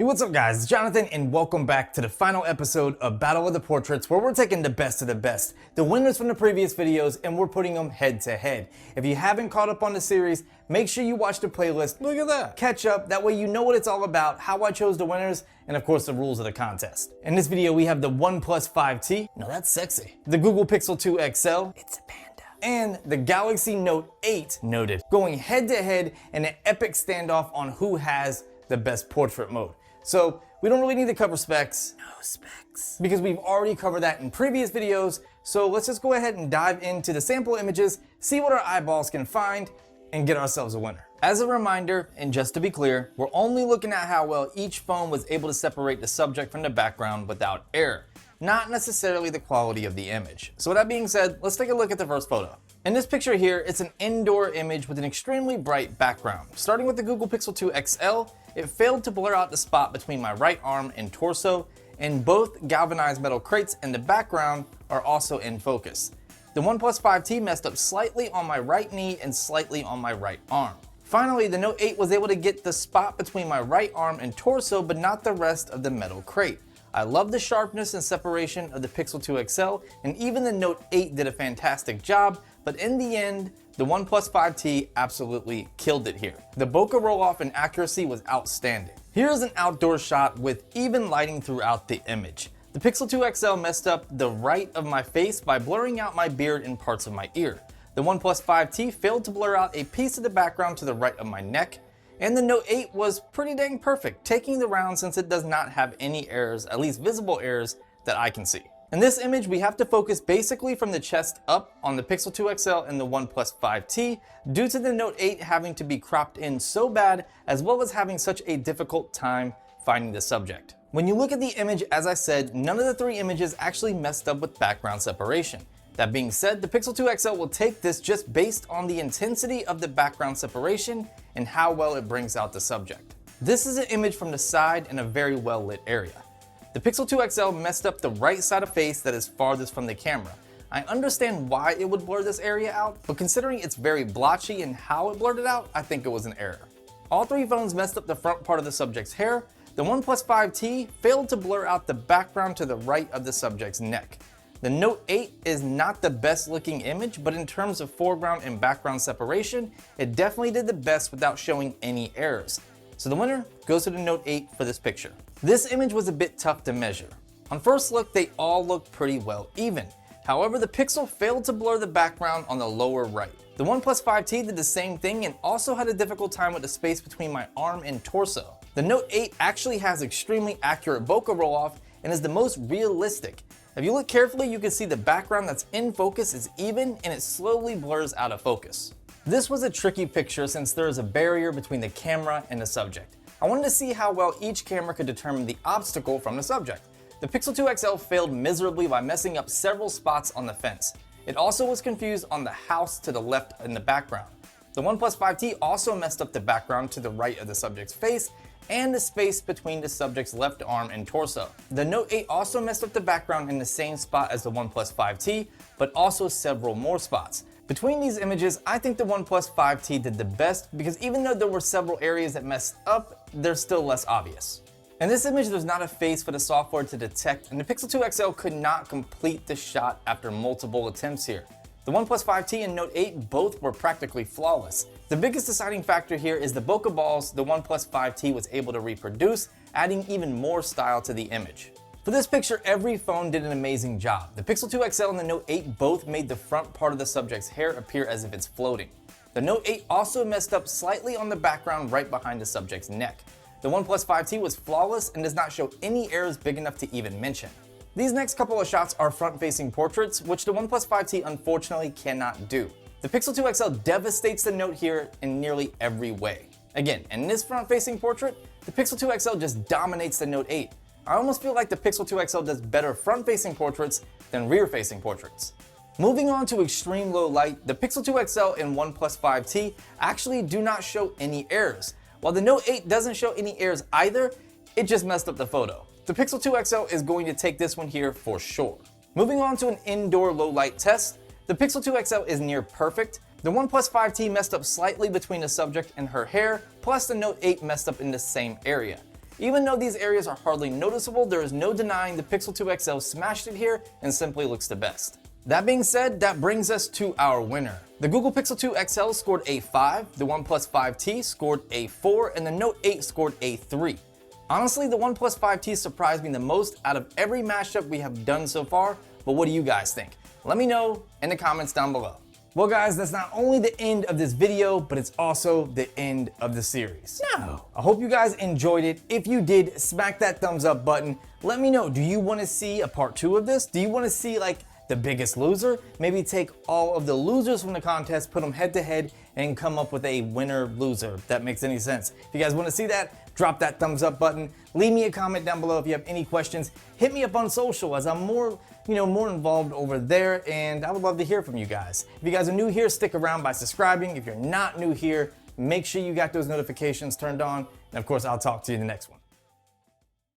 Hey, what's up guys, it's Jonathan and welcome back to the final episode of Battle of the Portraits, where we're taking the best of the best, the winners from the previous videos, and we're putting them head to head. If you haven't caught up on the series, make sure you watch the playlist, look at that, catch up, that way you know what it's all about, how I chose the winners, and of course the rules of the contest. In this video we have the OnePlus 5T, no that's sexy, the Google Pixel 2 XL, it's a panda, and the Galaxy Note 8, noted, going head to head in an epic standoff on who has the best portrait mode. So we don't really need to cover specs. No specs. Because we've already covered that in previous videos. So let's just go ahead and dive into the sample images, see what our eyeballs can find, and get ourselves a winner. As a reminder, and just to be clear, we're only looking at how well each phone was able to separate the subject from the background without error, not necessarily the quality of the image. So with that being said, let's take a look at the first photo. In this picture here, it's an indoor image with an extremely bright background. Starting with the Google Pixel 2 XL, it failed to blur out the spot between my right arm and torso, and both galvanized metal crates in the background are also in focus. The OnePlus 5T messed up slightly on my right knee and slightly on my right arm. Finally, the Note 8 was able to get the spot between my right arm and torso, but not the rest of the metal crate. I love the sharpness and separation of the Pixel 2 XL, and even the Note 8 did a fantastic job, but in the end, the OnePlus 5T absolutely killed it here. The bokeh roll-off and accuracy was outstanding. Here's an outdoor shot with even lighting throughout the image. The Pixel 2 XL messed up the right of my face by blurring out my beard and parts of my ear. The OnePlus 5T failed to blur out a piece of the background to the right of my neck, and the Note 8 was pretty dang perfect, taking the round since it does not have any errors, at least visible errors, that I can see. In this image, we have to focus basically from the chest up on the Pixel 2 XL and the OnePlus 5T due to the Note 8 having to be cropped in so bad, as well as having such a difficult time finding the subject. When you look at the image, as I said, none of the three images actually messed up with background separation. That being said, the Pixel 2 XL will take this just based on the intensity of the background separation and how well it brings out the subject. This is an image from the side in a very well lit area. The Pixel 2 XL messed up the right side of face that is farthest from the camera. I understand why it would blur this area out, but considering it's very blotchy and how it blurred it out, I think it was an error. All three phones messed up the front part of the subject's hair. The OnePlus 5T failed to blur out the background to the right of the subject's neck. The Note 8 is not the best looking image, but in terms of foreground and background separation, it definitely did the best without showing any errors. So the winner goes to the Note 8 for this picture. This image was a bit tough to measure. On first look, they all look pretty well even. However, the Pixel failed to blur the background on the lower right. The OnePlus 5T did the same thing and also had a difficult time with the space between my arm and torso. The Note 8 actually has extremely accurate bokeh roll-off and is the most realistic. If you look carefully, you can see the background that's in focus is even and it slowly blurs out of focus. This was a tricky picture since there is a barrier between the camera and the subject. I wanted to see how well each camera could determine the obstacle from the subject. The Pixel 2 XL failed miserably by messing up several spots on the fence. It also was confused on the house to the left in the background. The OnePlus 5T also messed up the background to the right of the subject's face and the space between the subject's left arm and torso. The Note 8 also messed up the background in the same spot as the OnePlus 5T, but also several more spots. Between these images, I think the OnePlus 5T did the best because even though there were several areas that messed up, they're still less obvious. In this image, there's not a face for the software to detect, and the Pixel 2 XL could not complete the shot after multiple attempts here. The OnePlus 5T and Note 8 both were practically flawless. The biggest deciding factor here is the bokeh balls the OnePlus 5T was able to reproduce, adding even more style to the image. For this picture, every phone did an amazing job. The Pixel 2 XL and the Note 8 both made the front part of the subject's hair appear as if it's floating. The Note 8 also messed up slightly on the background right behind the subject's neck. The OnePlus 5T was flawless and does not show any errors big enough to even mention. These next couple of shots are front-facing portraits, which the OnePlus 5T unfortunately cannot do. The Pixel 2 XL devastates the Note here in nearly every way. Again, in this front-facing portrait, the Pixel 2 XL just dominates the Note 8. I almost feel like the Pixel 2 XL does better front-facing portraits than rear-facing portraits. Moving on to extreme low light, the Pixel 2 XL and OnePlus 5T actually do not show any errors. While the Note 8 doesn't show any errors either, it just messed up the photo. The Pixel 2 XL is going to take this one here for sure. Moving on to an indoor low light test, the Pixel 2 XL is near perfect. The OnePlus 5T messed up slightly between the subject and her hair, plus the Note 8 messed up in the same area. Even though these areas are hardly noticeable, there is no denying the Pixel 2 XL smashed it here and simply looks the best. That being said, that brings us to our winner. The Google Pixel 2 XL scored a 5, the OnePlus 5T scored a 4, and the Note 8 scored a 3. Honestly, the OnePlus 5T surprised me the most out of every mashup we have done so far, but what do you guys think? Let me know in the comments down below. Well guys, that's not only the end of this video, but it's also the end of the series. No. I hope you guys enjoyed it. If you did, smack that thumbs up button. Let me know, do you want to see a part 2 of this? Do you want to see like the biggest loser? Maybe take all of the losers from the contest, put them head to head, and come up with a winner loser, if that makes any sense. If you guys want to see that, drop that thumbs up button. Leave me a comment down below if you have any questions. Hit me up on social as I'm more involved over there, and I would love to hear from you guys. If you guys are new here, stick around by subscribing. If you're not new here, make sure you got those notifications turned on. And of course, I'll talk to you in the next one.